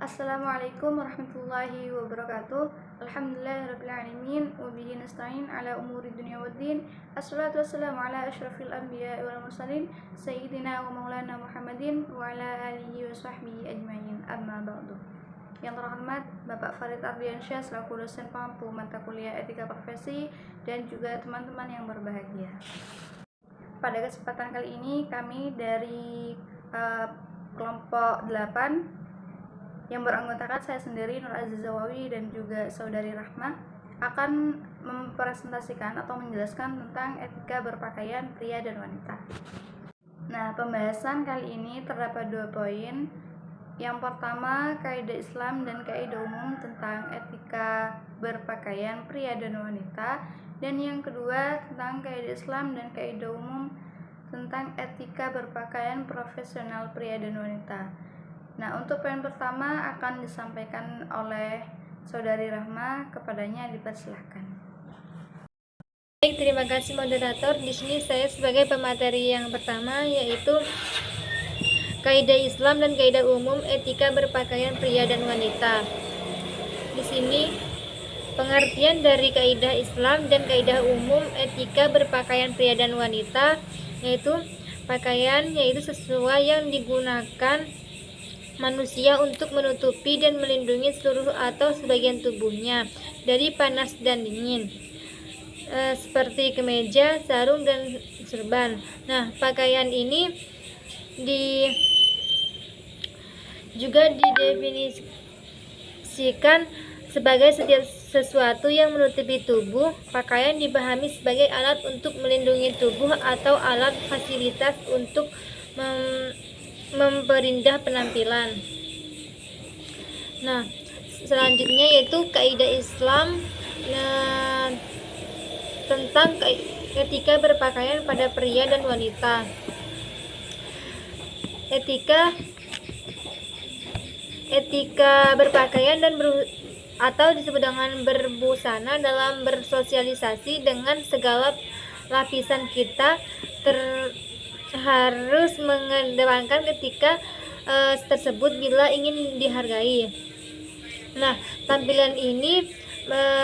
Assalamualaikum warahmatullahi wabarakatuh. Alhamdulillahirrabbilalamin. Wabihi nasta'in ala umuri dunia waddin. Assalatu wassalamu ala ashrafil anbiya wal mursalin Sayyidina wa maulana Muhammadin wa ala alihi wa sahbihi ajmain. Amma ba'du. Yang terhormat Bapak Farid Ardiansyah selaku dosen pampu mata kuliah etika profesi dan juga teman-teman yang berbahagia. Pada kesempatan kali ini kami dari kelompok 8 yang beranggotakan saya sendiri Nur Azizawawi dan juga saudari Rahma akan mempresentasikan atau menjelaskan tentang etika berpakaian pria dan wanita. Nah, pembahasan kali ini terdapat 2 poin. Yang pertama, kaidah Islam dan kaidah umum tentang etika berpakaian pria dan wanita, dan yang kedua tentang kaidah Islam dan kaidah umum tentang etika berpakaian profesional pria dan wanita. Nah, untuk poin pertama akan disampaikan oleh saudari Rahma, kepadanya dipersilahkan. Baik, terima kasih moderator. Di sini saya sebagai pemateri yang pertama, yaitu kaidah Islam dan kaidah umum etika berpakaian pria dan wanita. Di sini pengertian dari kaidah Islam dan kaidah umum etika berpakaian pria dan wanita, yaitu pakaian yaitu sesuai yang digunakan manusia untuk menutupi dan melindungi seluruh atau sebagian tubuhnya dari panas dan dingin, seperti kemeja, sarung, dan serban. Nah, pakaian ini juga didefinisikan sebagai setiap sesuatu yang menutupi tubuh. Pakaian dipahami sebagai alat untuk melindungi tubuh atau alat fasilitas untuk memperindah penampilan. Nah, selanjutnya yaitu kaidah Islam tentang etika berpakaian pada pria dan wanita. Etika berpakaian dan atau disebut dengan berbusana dalam bersosialisasi dengan segala lapisan kita harus mengedepankan ketika tersebut bila ingin dihargai. Nah, tampilan ini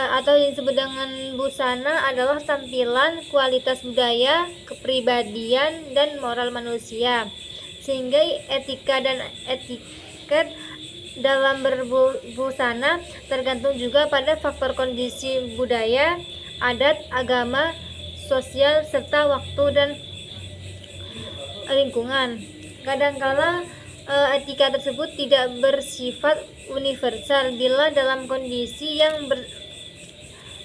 atau yang disebut dengan busana adalah tampilan, kualitas budaya, kepribadian, dan moral manusia. Sehingga etika dan etiket dalam berbusana tergantung juga pada faktor kondisi budaya, adat, agama, sosial, serta waktu dan lingkungan. Kadangkala etika tersebut tidak bersifat universal bila dalam kondisi yang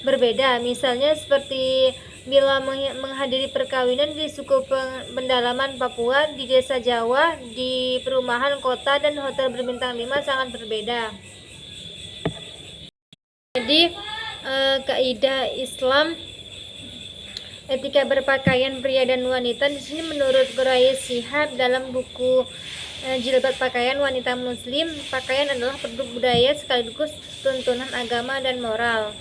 berbeda. Misalnya seperti bila menghadiri perkawinan di suku pedalaman Papua, di desa Jawa, di perumahan kota dan hotel berbintang 5 sangat berbeda. Jadi kaidah Islam etika berpakaian pria dan wanita di sini menurut Quraish Shihab dalam buku Jilbab Pakaian Wanita Muslim, pakaian adalah produk budaya sekaligus tuntunan agama dan moral.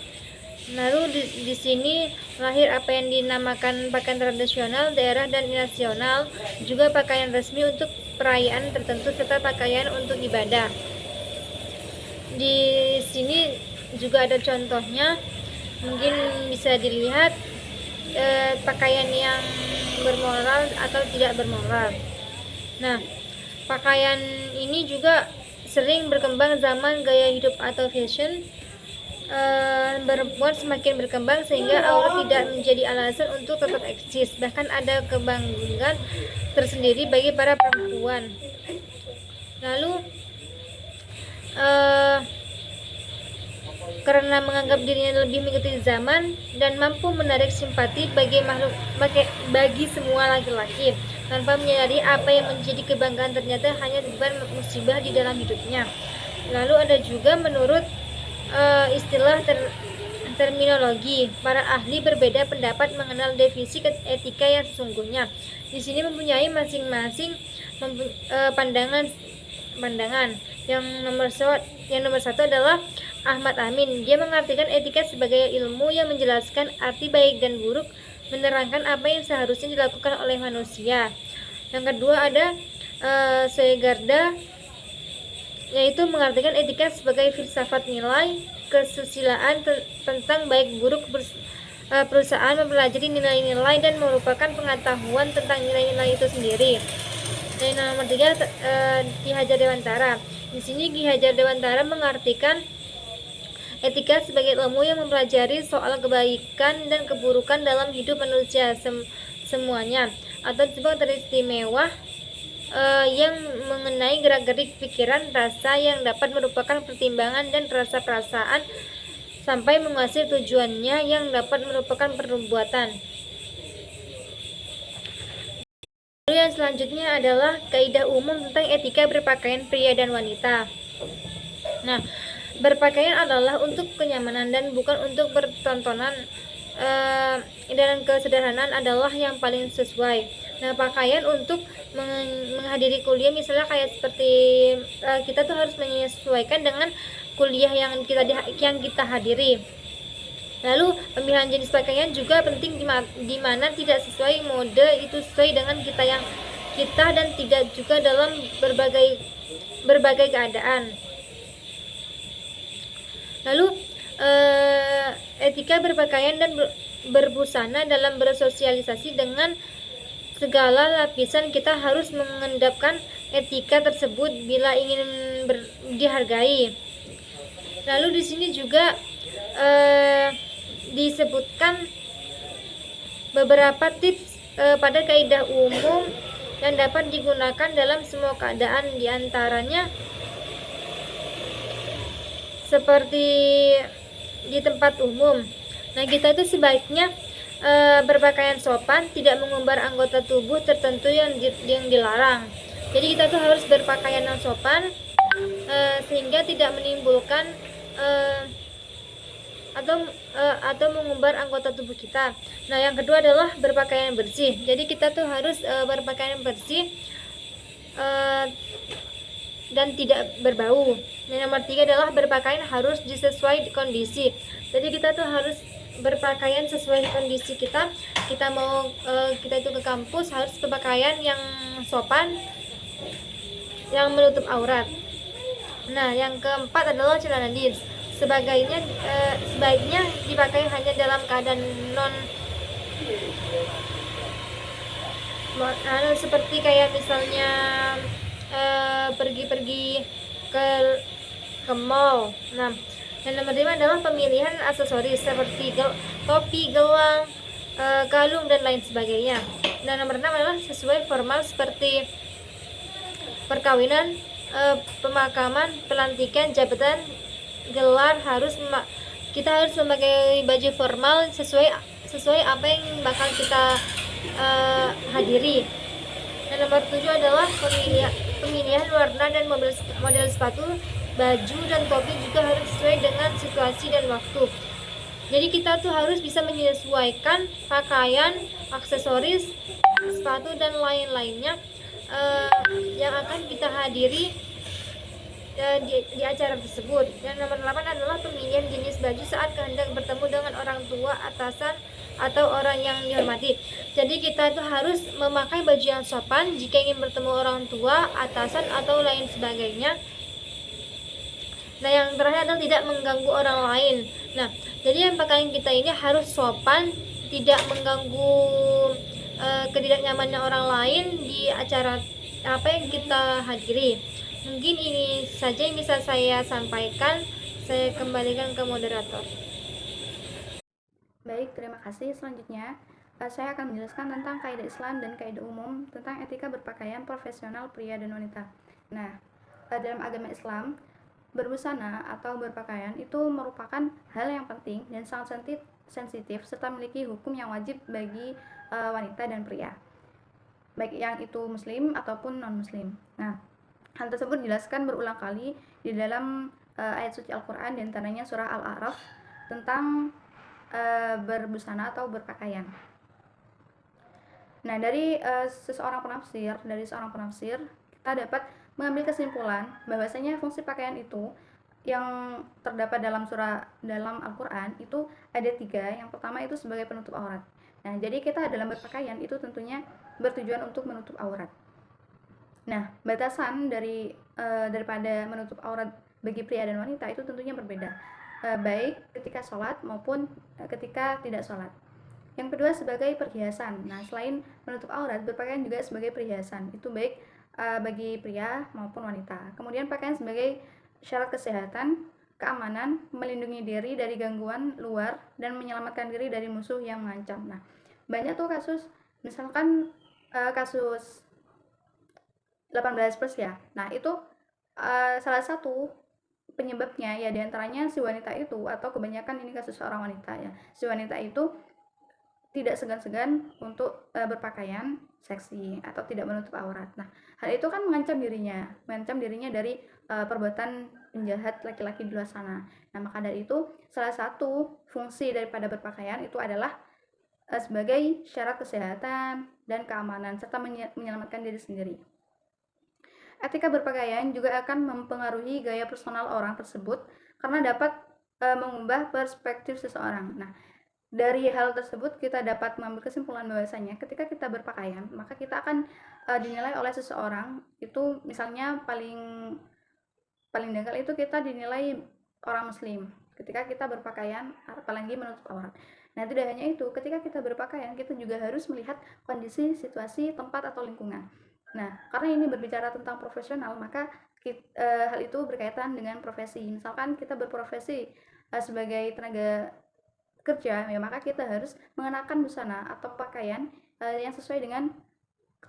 Lalu di sini lahir apa yang dinamakan pakaian tradisional daerah dan nasional, juga pakaian resmi untuk perayaan tertentu serta pakaian untuk ibadah. Di sini juga ada contohnya, mungkin bisa dilihat pakaian yang bermoral atau tidak bermoral. Nah, pakaian ini juga sering berkembang zaman gaya hidup atau fashion. Perempuan semakin berkembang sehingga aurat tidak menjadi alasan untuk tetap eksis. Bahkan ada kebanggaan tersendiri bagi para perempuan. Lalu karena menganggap dirinya lebih mengikuti zaman dan mampu menarik simpati bagi semua laki-laki tanpa menyadari apa yang menjadi kebanggaan ternyata hanya beban musibah di dalam hidupnya. Lalu ada juga menurut istilah terminologi, para ahli berbeda pendapat mengenal definisi etika yang sesungguhnya. Di sini mempunyai masing-masing pandangan. Yang nomor satu adalah Ahmad Amin. Dia mengartikan etika sebagai ilmu yang menjelaskan arti baik dan buruk, menerangkan apa yang seharusnya dilakukan oleh manusia. Yang kedua ada Soegarda yaitu mengartikan etika sebagai filsafat nilai kesusilaan tentang baik buruk perusahaan mempelajari nilai-nilai dan merupakan pengetahuan tentang nilai-nilai itu sendiri. Dan yang nomor 3, Ki Hajar Dewantara. Di sini Ki Hajar Dewantara mengartikan etika sebagai ilmu yang mempelajari soal kebaikan dan keburukan dalam hidup manusia semuanya, atau disebut teristimewa yang mengenai gerak-gerik pikiran, rasa yang dapat merupakan pertimbangan dan rasa perasaan sampai menguasai tujuannya yang dapat merupakan perbuatan. Lalu yang selanjutnya adalah kaidah umum tentang etika berpakaian pria dan wanita. Nah, berpakaian adalah untuk kenyamanan dan bukan untuk bertontonan, dan kesederhanaan adalah yang paling sesuai. Nah, pakaian untuk menghadiri kuliah misalnya kayak seperti kita tuh harus menyesuaikan dengan kuliah yang kita hadiri. Lalu pemilihan jenis pakaian juga penting, di mana tidak sesuai mode itu sesuai dengan kita dan tidak juga dalam berbagai keadaan. Lalu etika berpakaian dan berbusana dalam bersosialisasi dengan segala lapisan, kita harus mengendapkan etika tersebut bila ingin dihargai. Lalu di sini juga disebutkan beberapa tips pada kaidah umum yang dapat digunakan dalam semua keadaan, diantaranya seperti di tempat umum. Nah, kita itu sebaiknya berpakaian sopan, tidak mengumbar anggota tubuh tertentu yang dilarang. Jadi kita tuh harus berpakaian yang sopan sehingga tidak menimbulkan atau mengumbar anggota tubuh kita. Nah, yang kedua adalah berpakaian bersih. Jadi kita tuh harus berpakaian bersih dan tidak berbau. Dan nomor 3 adalah berpakaian harus disesuai kondisi. Jadi kita tuh harus berpakaian sesuai kondisi kita. Kita itu ke kampus harus berpakaian yang sopan, yang menutup aurat. Nah, yang keempat adalah celana jeans. Sebaiknya dipakai hanya dalam keadaan seperti kayak misalnya pergi ke mall. Nah, dan nomor 5 adalah pemilihan aksesoris seperti topi, gelang, kalung dan lain sebagainya. Dan nomor 6 adalah sesuai formal seperti perkawinan, pemakaman, pelantikan, jabatan, gelar, kita harus memakai baju formal sesuai apa yang bakal kita hadiri. Dan nomor 7 adalah pemilihan warna dan model sepatu, baju dan topi juga harus sesuai dengan situasi dan waktu. Jadi kita tuh harus bisa menyesuaikan pakaian, aksesoris, sepatu dan lain-lainnya yang akan kita hadiri di acara tersebut. Yang nomor 8 adalah pemilihan jenis baju saat hendak bertemu dengan orang tua, atasan, atau orang yang dihormati. Jadi kita itu harus memakai baju yang sopan jika ingin bertemu orang tua, atasan, atau lain sebagainya. Nah, yang terakhir adalah tidak mengganggu orang lain. Nah, jadi yang pakaian kita ini harus sopan, tidak mengganggu ketidaknyamannya orang lain di acara apa yang kita hadiri. Mungkin ini saja yang bisa saya sampaikan. Saya kembalikan ke moderator. Baik, terima kasih. Selanjutnya, saya akan menjelaskan tentang kaidah Islam dan kaidah umum tentang etika berpakaian profesional pria dan wanita. Nah, dalam agama Islam, berbusana atau berpakaian itu merupakan hal yang penting dan sangat sensitif serta memiliki hukum yang wajib bagi wanita dan pria, baik yang itu muslim ataupun non-muslim. Nah, hal tersebut dijelaskan berulang kali di dalam ayat suci Al-Quran, diantaranya surah Al-A'raf tentang berbusana atau berpakaian. Nah, dari seorang penafsir kita dapat mengambil kesimpulan bahwasanya fungsi pakaian itu yang terdapat dalam Al-Quran itu ada 3. Yang pertama itu sebagai penutup aurat. Nah, jadi kita dalam berpakaian itu tentunya bertujuan untuk menutup aurat. Nah, batasan dari daripada menutup aurat bagi pria dan wanita itu tentunya berbeda, baik ketika sholat maupun ketika tidak sholat. Yang kedua sebagai perhiasan. Nah, selain menutup aurat, berpakaian juga sebagai perhiasan. Itu baik bagi pria maupun wanita. Kemudian pakaian sebagai syarat kesehatan, keamanan, melindungi diri dari gangguan luar, dan menyelamatkan diri dari musuh yang mengancam. Nah, banyak tuh kasus, misalkan kasus 18+ ya. Nah, itu salah satu penyebabnya ya diantaranya si wanita itu, atau kebanyakan ini kasus seorang wanita ya. Si wanita itu tidak segan-segan untuk berpakaian seksi atau tidak menutup aurat. Nah, hal itu kan mengancam dirinya dari perbuatan penjahat laki-laki di luar sana. Nah, maka dari itu salah satu fungsi daripada berpakaian itu adalah sebagai syarat kesehatan dan keamanan serta menyelamatkan diri sendiri. Etika berpakaian juga akan mempengaruhi gaya personal orang tersebut karena dapat mengubah perspektif seseorang. Nah, dari hal tersebut kita dapat mengambil kesimpulan bahwasanya ketika kita berpakaian, maka kita akan dinilai oleh seseorang itu, misalnya paling dangkal itu kita dinilai orang muslim ketika kita berpakaian, apalagi menutup aurat. Nah, tidak hanya itu, ketika kita berpakaian kita juga harus melihat kondisi, situasi, tempat atau lingkungan. Nah, karena ini berbicara tentang profesional, maka hal itu berkaitan dengan profesi. Misalkan kita berprofesi sebagai tenaga kerja, ya maka kita harus mengenakan busana atau pakaian yang sesuai dengan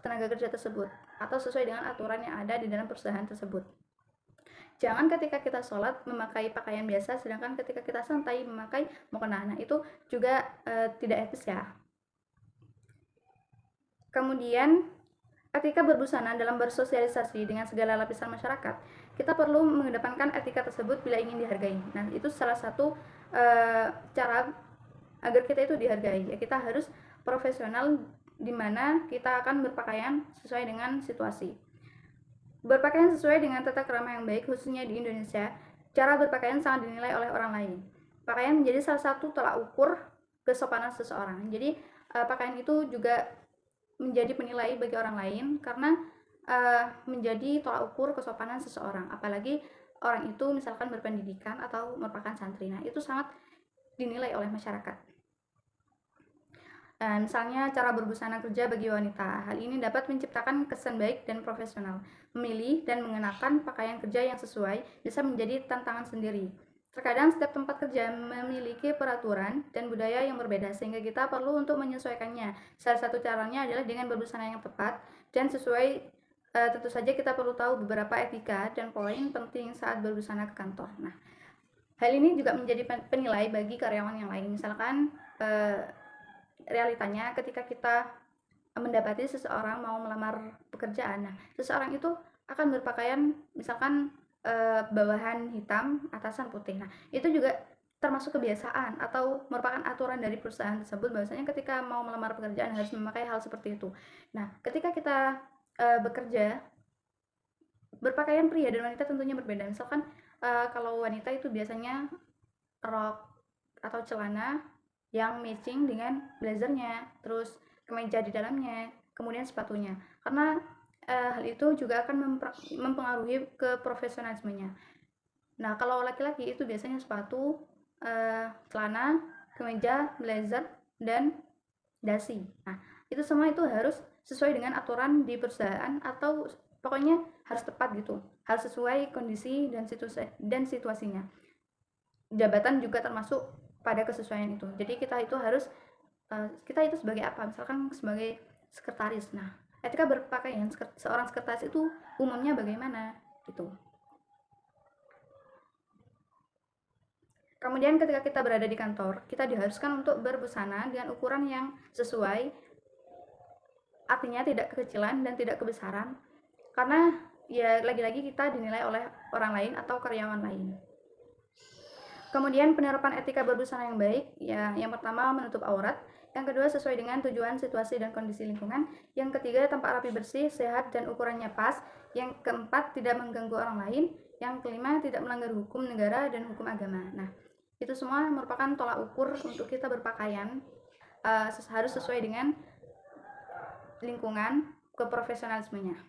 tenaga kerja tersebut atau sesuai dengan aturan yang ada di dalam perusahaan tersebut. Jangan ketika kita sholat memakai pakaian biasa, sedangkan ketika kita santai memakai mukena. Nah, itu juga tidak etis ya. Kemudian ketika berbusana dalam bersosialisasi dengan segala lapisan masyarakat, kita perlu mengedepankan etika tersebut bila ingin dihargai. Nah, itu salah satu cara agar kita itu dihargai. Ya, kita harus profesional di mana kita akan berpakaian sesuai dengan situasi. Berpakaian sesuai dengan tata krama yang baik, khususnya di Indonesia, cara berpakaian sangat dinilai oleh orang lain. Pakaian menjadi salah satu tolak ukur kesopanan seseorang. Jadi pakaian itu juga menjadi penilai bagi orang lain karena menjadi tolak ukur kesopanan seseorang. Apalagi orang itu misalkan berpendidikan atau merupakan santri. Nah, itu sangat dinilai oleh masyarakat. Misalnya cara berbusana kerja bagi wanita. Hal ini dapat menciptakan kesan baik dan profesional. Memilih dan mengenakan pakaian kerja yang sesuai bisa menjadi tantangan sendiri. Terkadang setiap tempat kerja memiliki peraturan dan budaya yang berbeda sehingga kita perlu untuk menyesuaikannya. Salah satu caranya adalah dengan berbusana yang tepat dan sesuai. Tentu saja kita perlu tahu beberapa etika dan poin penting saat berbusana ke kantor. Nah, hal ini juga menjadi penilai bagi karyawan yang lain. Misalkan realitanya ketika kita mendapati seseorang mau melamar pekerjaan, nah seseorang itu akan berpakaian misalkan bawahan hitam, atasan putih. Nah, itu juga termasuk kebiasaan atau merupakan aturan dari perusahaan tersebut bahwasanya ketika mau melamar pekerjaan harus memakai hal seperti itu. Nah, ketika kita bekerja, berpakaian pria dan wanita tentunya berbeda. Misalkan kalau wanita itu biasanya rok atau celana yang matching dengan blazernya, terus kemeja di dalamnya, kemudian sepatunya. Karena hal itu juga akan mempengaruhi ke profesionalismenya. Nah, kalau laki-laki itu biasanya sepatu, celana, kemeja, blazer, dan dasi. Nah, itu semua itu harus sesuai dengan aturan di perusahaan atau pokoknya harus tepat gitu. Harus sesuai kondisi dan situasinya. Jabatan juga termasuk pada kesesuaian itu. Jadi kita itu harus kita itu sebagai apa? Misalkan sebagai sekretaris. Nah, etika berpakaian seorang sekretaris itu umumnya bagaimana gitu. Kemudian ketika kita berada di kantor, kita diharuskan untuk berbusana dengan ukuran yang sesuai. Artinya tidak kekecilan dan tidak kebesaran. Karena ya lagi-lagi kita dinilai oleh orang lain atau karyawan lain. Kemudian penerapan etika berbusana yang baik, ya yang pertama menutup aurat, yang kedua sesuai dengan tujuan, situasi, dan kondisi lingkungan, yang ketiga tampak rapi bersih, sehat, dan ukurannya pas, yang keempat tidak mengganggu orang lain, yang kelima tidak melanggar hukum negara dan hukum agama. Nah, itu semua merupakan tolak ukur untuk kita berpakaian, harus sesuai dengan lingkungan keprofesionalismenya.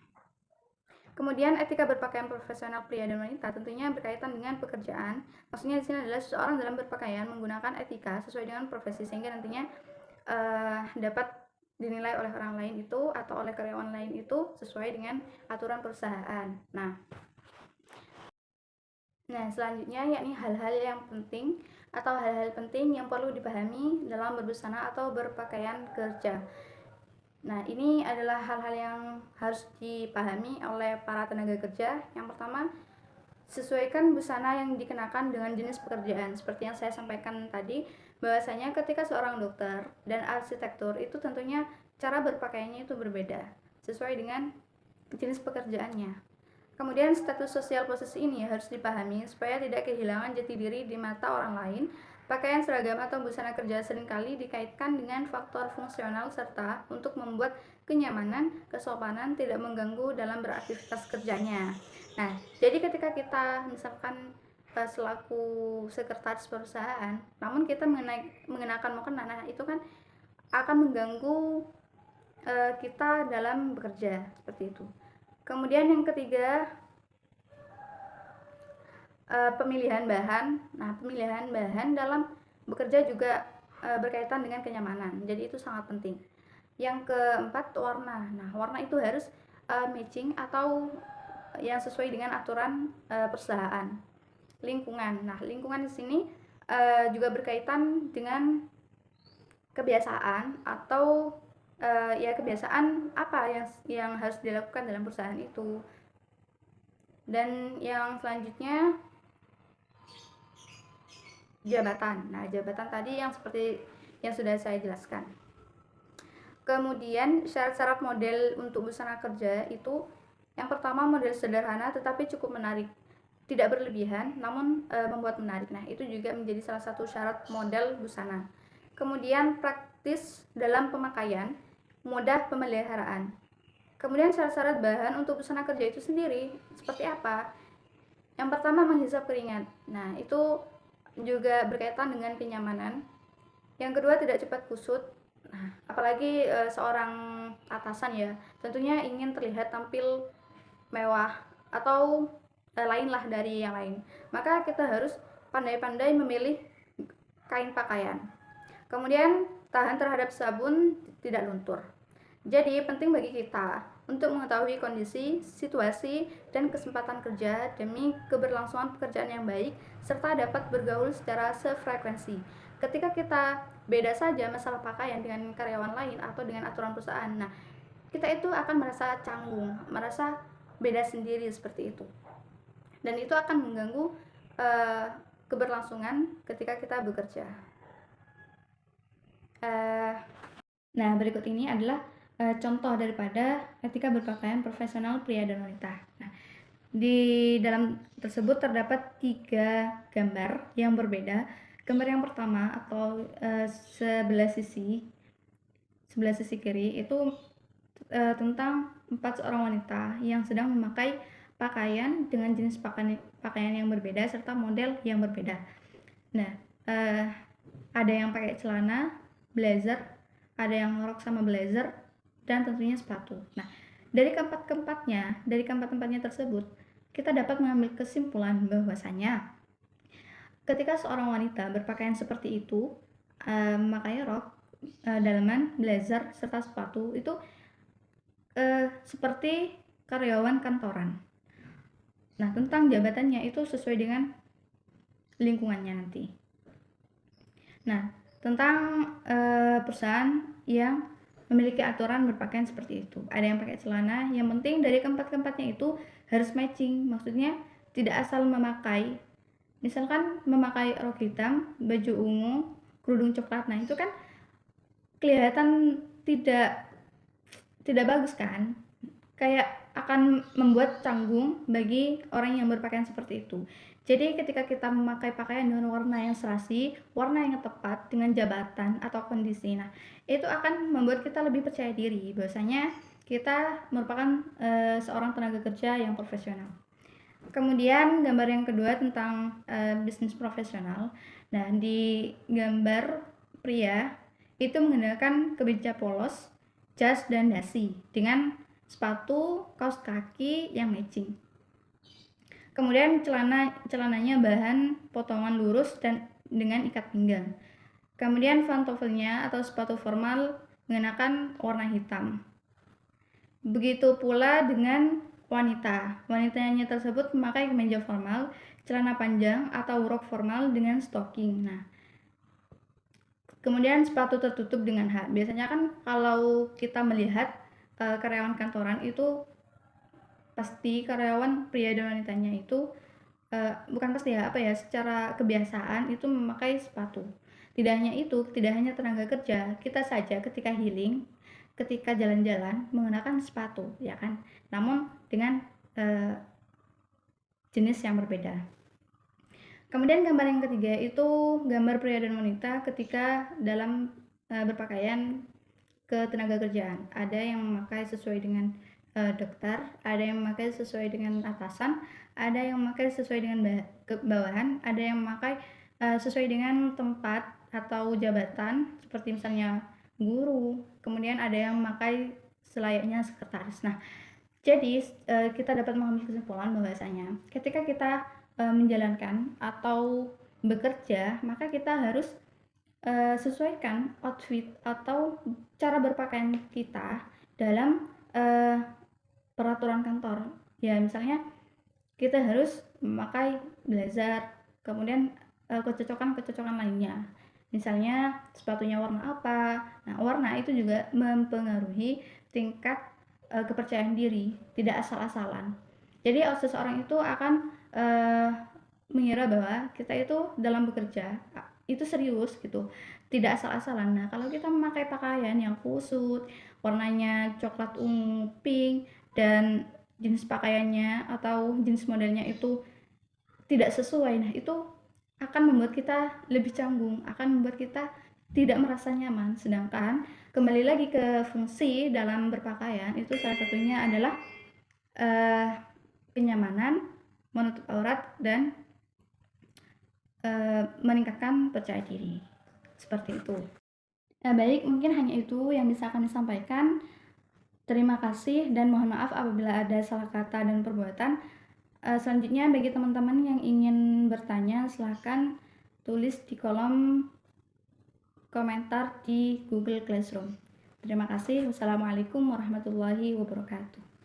Kemudian etika berpakaian profesional pria dan wanita tentunya berkaitan dengan pekerjaan. Maksudnya di sini adalah seseorang dalam berpakaian menggunakan etika sesuai dengan profesi sehingga nantinya dapat dinilai oleh orang lain itu atau oleh karyawan lain itu sesuai dengan aturan perusahaan. Nah, selanjutnya yakni hal-hal yang penting atau hal-hal penting yang perlu dipahami dalam berbusana atau berpakaian kerja. Nah, ini adalah hal-hal yang harus dipahami oleh para tenaga kerja. Yang pertama, sesuaikan busana yang dikenakan dengan jenis pekerjaan. Seperti yang saya sampaikan tadi, bahwasanya ketika seorang dokter dan arsitektur itu tentunya cara berpakaiannya itu berbeda, sesuai dengan jenis pekerjaannya. Kemudian status sosial posisi ini harus dipahami supaya tidak kehilangan jati diri di mata orang lain. Pakaian seragam atau busana kerja seringkali dikaitkan dengan faktor fungsional serta untuk membuat kenyamanan, kesopanan, tidak mengganggu dalam beraktivitas kerjanya. Nah, jadi ketika kita misalkan selaku sekretaris perusahaan, namun kita mengenakan mukena, nah itu kan akan mengganggu kita dalam bekerja, seperti itu. Kemudian yang ketiga, pemilihan bahan. Nah, pemilihan bahan dalam bekerja juga berkaitan dengan kenyamanan. Jadi itu sangat penting. Yang keempat, warna. Nah, warna itu harus matching atau yang sesuai dengan aturan perusahaan. Lingkungan. Nah, lingkungan di sini juga berkaitan dengan kebiasaan atau kebiasaan apa yang harus dilakukan dalam perusahaan itu. Dan yang selanjutnya, jabatan. Nah, jabatan tadi yang seperti yang sudah saya jelaskan. Kemudian syarat-syarat model untuk busana kerja itu, yang pertama model sederhana tetapi cukup menarik, tidak berlebihan namun membuat menarik. Nah, itu juga menjadi salah satu syarat model busana. Kemudian praktis dalam pemakaian, mudah pemeliharaan. Kemudian syarat-syarat bahan untuk busana kerja itu sendiri seperti apa? Yang pertama, menghisap keringat. Nah, itu juga berkaitan dengan kenyamanan. Yang kedua, tidak cepat kusut. Nah, apalagi seorang atasan ya, tentunya ingin terlihat tampil mewah atau lainlah dari yang lain. Maka kita harus pandai-pandai memilih kain pakaian. Kemudian tahan terhadap sabun, tidak luntur. Jadi penting bagi kita untuk mengetahui kondisi, situasi, dan kesempatan kerja demi keberlangsungan pekerjaan yang baik serta dapat bergaul secara sefrekuensi. Ketika kita beda saja masalah pakaian dengan karyawan lain atau dengan aturan perusahaan, nah kita itu akan merasa canggung, merasa beda sendiri seperti itu. Dan itu akan mengganggu keberlangsungan ketika kita bekerja. Nah, berikut ini adalah contoh daripada etika berpakaian profesional pria dan wanita. Nah, di dalam tersebut terdapat 3 gambar yang berbeda. Gambar yang pertama atau sebelah sisi kiri itu tentang 4 seorang wanita yang sedang memakai pakaian dengan jenis pakaian yang berbeda serta model yang berbeda. Nah, ada yang pakai celana, blazer, ada yang rok sama blazer, dan tentunya sepatu. Nah, dari keempat-tempatnya tersebut, kita dapat mengambil kesimpulan bahwasanya ketika seorang wanita berpakaian seperti itu, memakai rok, dalaman, blazer, serta sepatu, itu seperti karyawan kantoran. Nah, tentang jabatannya itu sesuai dengan lingkungannya nanti. Nah, tentang perusahaan yang memiliki aturan berpakaian seperti itu. Ada yang pakai celana, yang penting dari keempat-keempatnya itu harus matching. Maksudnya tidak asal memakai. Misalkan memakai rok hitam, baju ungu, kerudung coklat. Nah, itu kan kelihatan tidak bagus kan? Kayak akan membuat canggung bagi orang yang berpakaian seperti itu. Jadi ketika kita memakai pakaian dengan warna yang serasi, warna yang tepat dengan jabatan atau kondisi, nah itu akan membuat kita lebih percaya diri bahwasanya kita merupakan seorang tenaga kerja yang profesional. Kemudian gambar yang kedua tentang bisnis profesional. Nah, di gambar pria itu menggunakan kemeja polos, jas, dan dasi dengan sepatu, kaos kaki yang matching. Kemudian celananya bahan potongan lurus dan dengan ikat pinggang. Kemudian pantofelnya atau sepatu formal mengenakan warna hitam. Begitu pula dengan wanita. Wanitanya tersebut memakai kemeja formal, celana panjang atau rok formal dengan stocking. Nah, kemudian sepatu tertutup dengan hat. Biasanya kan kalau kita melihat karyawan kantoran itu pasti karyawan pria dan wanitanya itu bukan pasti ya, secara kebiasaan itu memakai sepatu. Tidak hanya tenaga kerja, kita saja ketika healing, ketika jalan-jalan menggunakan sepatu, ya kan? Namun dengan jenis yang berbeda. Kemudian gambar yang ketiga itu gambar pria dan wanita ketika dalam berpakaian ke tenaga kerjaan. Ada yang memakai sesuai dengan dokter, ada yang memakai sesuai dengan atasan, ada yang memakai sesuai dengan bawahan, ada yang memakai sesuai dengan tempat atau jabatan seperti misalnya guru, kemudian ada yang memakai selayaknya sekretaris. Nah, jadi kita dapat mengambil kesimpulan bahwasanya ketika kita menjalankan atau bekerja, maka kita harus sesuaikan outfit atau cara berpakaian kita dalam peraturan kantor. Ya, misalnya kita harus memakai blazer, kemudian kecocokan lainnya. Misalnya sepatunya warna apa. Nah, warna itu juga mempengaruhi tingkat kepercayaan diri, tidak asal-asalan. Jadi seseorang itu akan mengira bahwa kita itu dalam bekerja itu serius gitu, tidak asal-asalan. Nah, kalau kita memakai pakaian yang kusut, warnanya coklat ungu pink, dan jenis pakaiannya atau jenis modelnya itu tidak sesuai, nah itu akan membuat kita lebih canggung, akan membuat kita tidak merasa nyaman. Sedangkan kembali lagi ke fungsi dalam berpakaian, itu salah satunya adalah kenyamanan, menutup aurat, dan meningkatkan percaya diri. Seperti itu. Baik, mungkin hanya itu yang bisa kami sampaikan. Terima kasih dan mohon maaf apabila ada salah kata dan perbuatan. Selanjutnya bagi teman-teman yang ingin bertanya, silahkan tulis di kolom komentar di Google Classroom. Terima kasih. Wassalamualaikum warahmatullahi wabarakatuh.